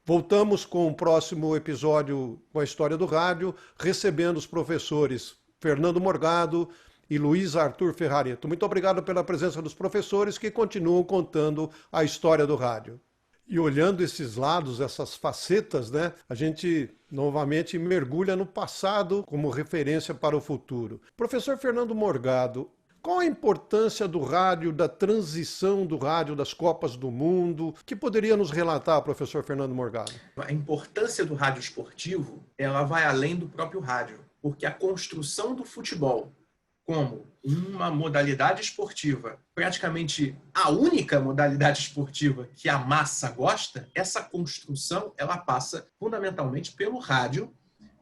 Voltamos com o próximo episódio com a história do rádio, recebendo os professores Fernando Morgado e Luiz Arthur Ferrareto. Muito obrigado pela presença dos professores que continuam contando a história do rádio. E olhando esses lados, essas facetas, né, a gente novamente mergulha no passado como referência para o futuro. Professor Fernando Morgado, qual a importância do rádio, da transição do rádio das Copas do Mundo? Que poderia nos relatar, professor Fernando Morgado? A importância do rádio esportivo, ela vai além do próprio rádio, porque a construção do futebol como uma modalidade esportiva, praticamente a única modalidade esportiva que a massa gosta, essa construção ela passa fundamentalmente pelo rádio,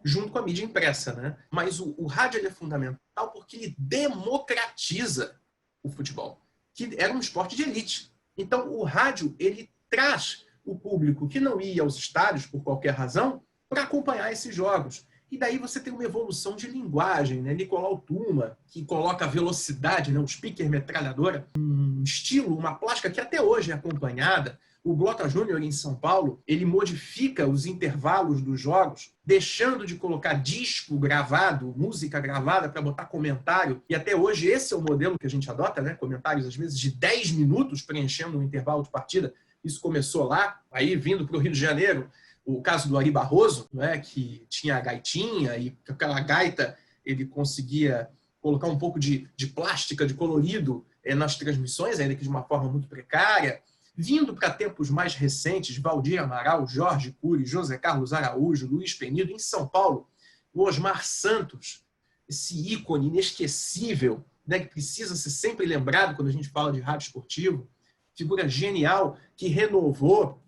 junto com a mídia impressa, né? Mas o rádio ele é fundamental porque ele democratiza o futebol, que era um esporte de elite. Então, o rádio ele traz o público que não ia aos estádios por qualquer razão para acompanhar esses jogos. E daí você tem uma evolução de linguagem, né? Nicolau Tuma, que coloca a velocidade, né? O speaker metralhadora, um estilo, uma plástica que até hoje é acompanhada. O Blota Júnior, em São Paulo, ele modifica os intervalos dos jogos, deixando de colocar disco gravado, música gravada, para botar comentário. E até hoje esse é o modelo que a gente adota, né? Comentários, às vezes, de 10 minutos preenchendo um intervalo de partida. Isso começou lá, aí vindo para o Rio de Janeiro, o caso do Ari Barroso, né, que tinha a gaitinha e com aquela gaita ele conseguia colocar um pouco de plástica, de colorido nas transmissões, ainda que de uma forma muito precária. Vindo para tempos mais recentes, Valdir Amaral, Jorge Cury, José Carlos Araújo, Luiz Penido, em São Paulo, o Osmar Santos, esse ícone inesquecível, né, que precisa ser sempre lembrado quando a gente fala de rádio esportivo, figura genial que renovou,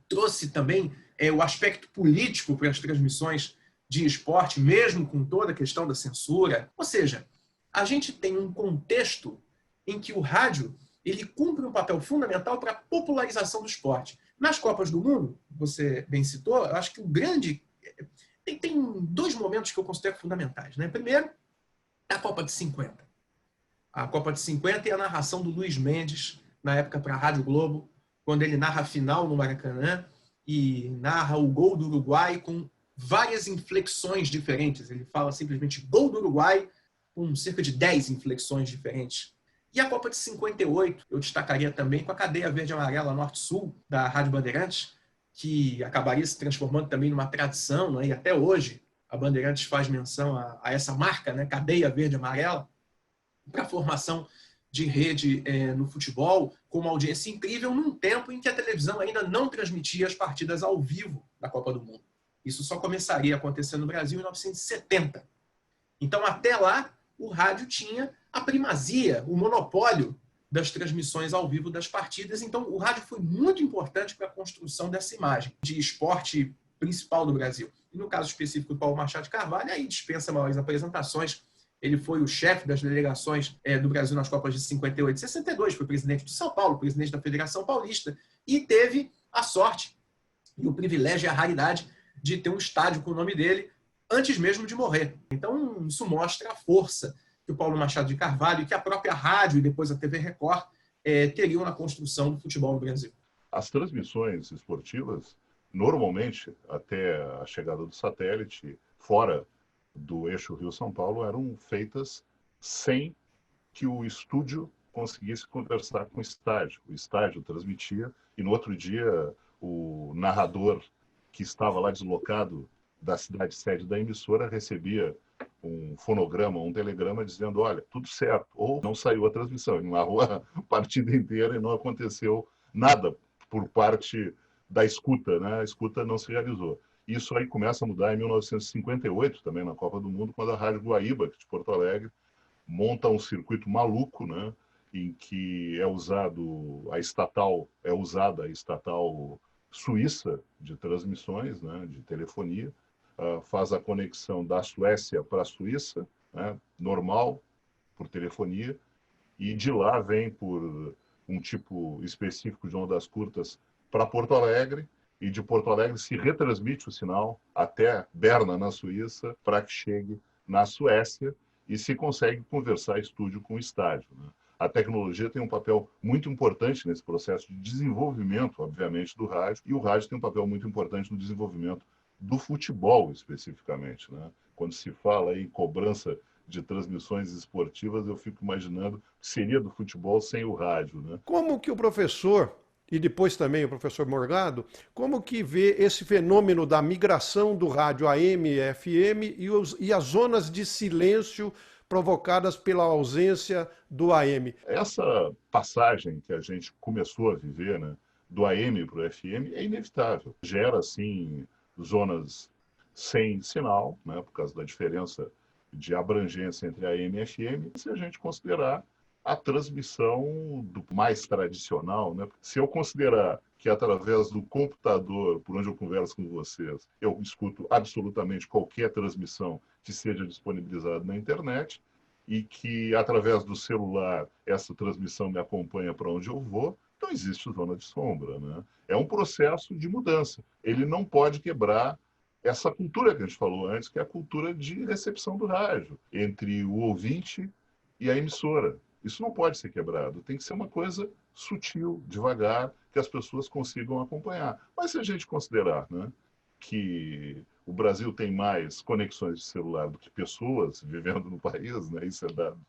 trouxe também o aspecto político para as transmissões de esporte, mesmo com toda a questão da censura. Ou seja, a gente tem um contexto em que o rádio ele cumpre um papel fundamental para a popularização do esporte. Nas Copas do Mundo, você bem citou, eu acho que o grande... Tem dois momentos que eu considero fundamentais, né? Primeiro, a Copa de 50. A Copa de 50 e a narração do Luiz Mendes, na época para a Rádio Globo, quando ele narra a final no Maracanã e narra o gol do Uruguai com várias inflexões diferentes. Ele fala simplesmente gol do Uruguai com cerca de 10 inflexões diferentes. E a Copa de 58, eu destacaria também com a cadeia verde e amarela Norte-Sul da Rádio Bandeirantes, que acabaria se transformando também numa tradição, né? E até hoje a Bandeirantes faz menção a essa marca, né? Cadeia verde e amarela, para a formação de rede no futebol, com uma audiência incrível, num tempo em que a televisão ainda não transmitia as partidas ao vivo da Copa do Mundo. Isso só começaria a acontecer no Brasil em 1970. Então, até lá, o rádio tinha a primazia, o monopólio das transmissões ao vivo das partidas. Então, o rádio foi muito importante para a construção dessa imagem de esporte principal do Brasil. E no caso específico do Paulo Machado de Carvalho, aí dispensa maiores apresentações. Ele foi o chefe das delegações do Brasil nas Copas de 58 e 62, foi presidente de São Paulo, presidente da Federação Paulista, e teve a sorte e o privilégio e a raridade de ter um estádio com o nome dele antes mesmo de morrer. Então, isso mostra a força que o Paulo Machado de Carvalho e que a própria rádio e depois a TV Record teriam na construção do futebol no Brasil. As transmissões esportivas, normalmente, até a chegada do satélite, fora do eixo Rio-São Paulo, eram feitas sem que o estúdio conseguisse conversar com o estádio. O estádio transmitia e no outro dia o narrador que estava lá deslocado da cidade sede da emissora recebia um fonograma, um telegrama dizendo, olha, tudo certo, ou não saiu a transmissão, ele narrou a partida inteira e não aconteceu nada por parte da escuta, né? A escuta não se realizou. Isso aí começa a mudar em 1958, também na Copa do Mundo, quando a Rádio Guaíba, de Porto Alegre, monta um circuito maluco, né, em que é usada a estatal suíça de transmissões, né, de telefonia, faz a conexão da Suécia para a Suíça, né, normal, por telefonia, e de lá vem por um tipo específico de ondas curtas para Porto Alegre, e de Porto Alegre se retransmite o sinal até Berna, na Suíça, para que chegue na Suécia e se consegue conversar estúdio com estádio, né? A tecnologia tem um papel muito importante nesse processo de desenvolvimento, obviamente, do rádio, e o rádio tem um papel muito importante no desenvolvimento do futebol, especificamente, né? Quando se fala em cobrança de transmissões esportivas, eu fico imaginando que seria do futebol sem o rádio, né? Como que o professor, e depois também o professor Morgado, como que vê esse fenômeno da migração do rádio AM e FM e as zonas de silêncio provocadas pela ausência do AM? Essa passagem que a gente começou a viver, né, do AM para o FM é inevitável. Gera, assim, zonas sem sinal, né, por causa da diferença de abrangência entre AM e FM, se a gente considerar a transmissão do mais tradicional, né? Se eu considerar que através do computador, por onde eu converso com vocês, eu escuto absolutamente qualquer transmissão que seja disponibilizada na internet e que através do celular essa transmissão me acompanha para onde eu vou, não existe zona de sombra, né? É um processo de mudança. Ele não pode quebrar essa cultura que a gente falou antes, que é a cultura de recepção do rádio, entre o ouvinte e a emissora. Isso não pode ser quebrado, tem que ser uma coisa sutil, devagar, que as pessoas consigam acompanhar. Mas se a gente considerar, né, que o Brasil tem mais conexões de celular do que pessoas vivendo no país, né, isso é dado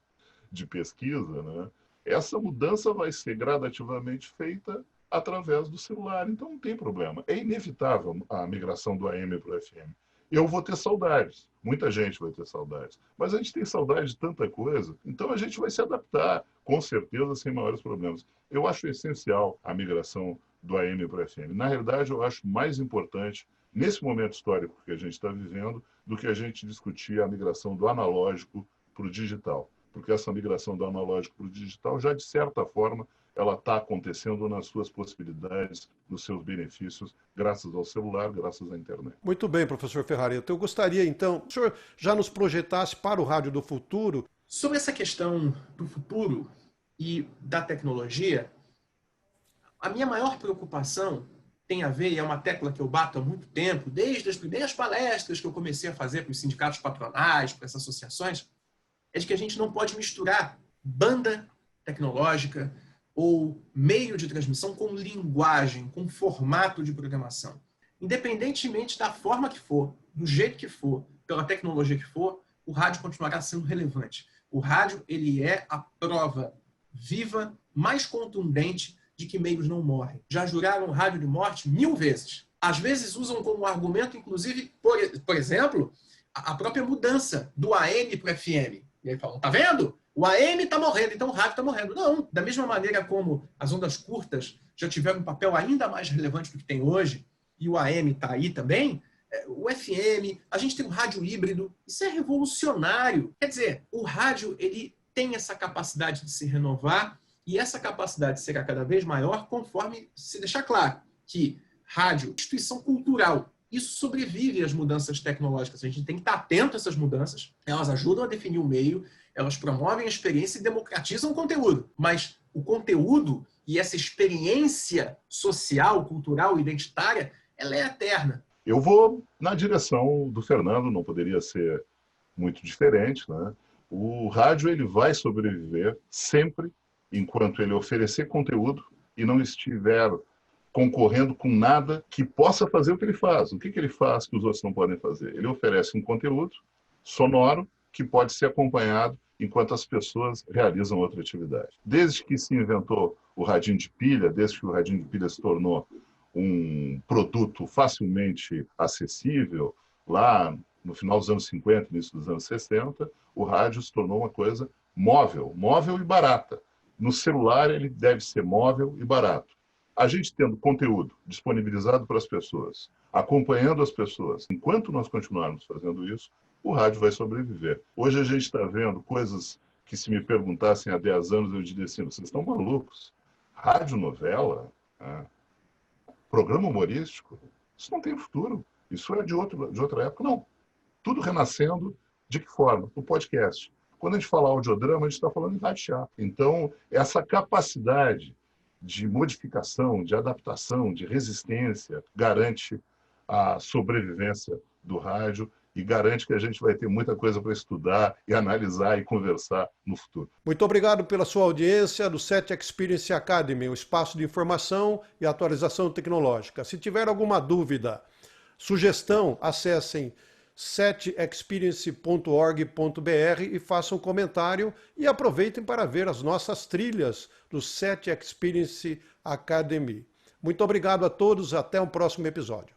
de pesquisa, né, essa mudança vai ser gradativamente feita através do celular, então não tem problema. É inevitável a migração do AM para o FM. Eu vou ter saudades, muita gente vai ter saudades, mas a gente tem saudade de tanta coisa, então a gente vai se adaptar, com certeza, sem maiores problemas. Eu acho essencial a migração do AM para o FM. Na realidade, eu acho mais importante, nesse momento histórico que a gente está vivendo, do que a gente discutir a migração do analógico para o digital. Porque essa migração do analógico para o digital já, de certa forma, ela está acontecendo nas suas possibilidades, nos seus benefícios, graças ao celular, graças à internet. Muito bem, professor Ferrareto. Eu gostaria, então, que o senhor já nos projetasse para o rádio do futuro. Sobre essa questão do futuro e da tecnologia, a minha maior preocupação tem a ver, e é uma tecla que eu bato há muito tempo, desde as primeiras palestras que eu comecei a fazer para os sindicatos patronais, para essas associações, é de que a gente não pode misturar banda tecnológica ou meio de transmissão com linguagem, com formato de programação. Independentemente da forma que for, do jeito que for, pela tecnologia que for, o rádio continuará sendo relevante. O rádio, ele é a prova viva, mais contundente de que meios não morrem. Já juraram o rádio de morte 1000 vezes. Às vezes usam como argumento, inclusive, por exemplo, a própria mudança do AM para o FM. E aí falam, tá vendo? O AM está morrendo, então o rádio está morrendo. Não, da mesma maneira como as ondas curtas já tiveram um papel ainda mais relevante do que tem hoje, e o AM está aí também, o FM, a gente tem o rádio híbrido, isso é revolucionário. Quer dizer, o rádio ele tem essa capacidade de se renovar, e essa capacidade será cada vez maior conforme se deixar claro que rádio, instituição cultural, isso sobrevive às mudanças tecnológicas. A gente tem que estar atento a essas mudanças, elas ajudam a definir o meio, elas promovem a experiência e democratizam o conteúdo. Mas o conteúdo e essa experiência social, cultural, identitária, ela é eterna. Eu vou na direção do Fernando, não poderia ser muito diferente, né? O rádio ele vai sobreviver sempre enquanto ele oferecer conteúdo e não estiver concorrendo com nada que possa fazer o que ele faz. O que ele faz que os outros não podem fazer? Ele oferece um conteúdo sonoro que pode ser acompanhado enquanto as pessoas realizam outra atividade. Desde que se inventou o radinho de pilha, desde que o radinho de pilha se tornou um produto facilmente acessível, lá no final dos anos 50, início dos anos 60, o rádio se tornou uma coisa móvel e barata. No celular ele deve ser móvel e barato. A gente tendo conteúdo disponibilizado para as pessoas, acompanhando as pessoas, enquanto nós continuarmos fazendo isso, o rádio vai sobreviver. Hoje a gente está vendo coisas que, se me perguntassem há 10 anos, eu diria assim, vocês estão malucos? Radionovela? Programa humorístico? Isso não tem futuro. Isso é de outra época. Não. Tudo renascendo de que forma? No podcast. Quando a gente fala audiodrama, a gente está falando em rádio teatro. Então, essa capacidade de modificação, de adaptação, de resistência, garante a sobrevivência do rádio e garante que a gente vai ter muita coisa para estudar e analisar e conversar no futuro. Muito obrigado pela sua audiência do SET Experience Academy, o espaço de informação e atualização tecnológica. Se tiver alguma dúvida, sugestão, acessem setexperience.org.br e façam um comentário e aproveitem para ver as nossas trilhas do SET Experience Academy. Muito obrigado a todos, até o próximo episódio.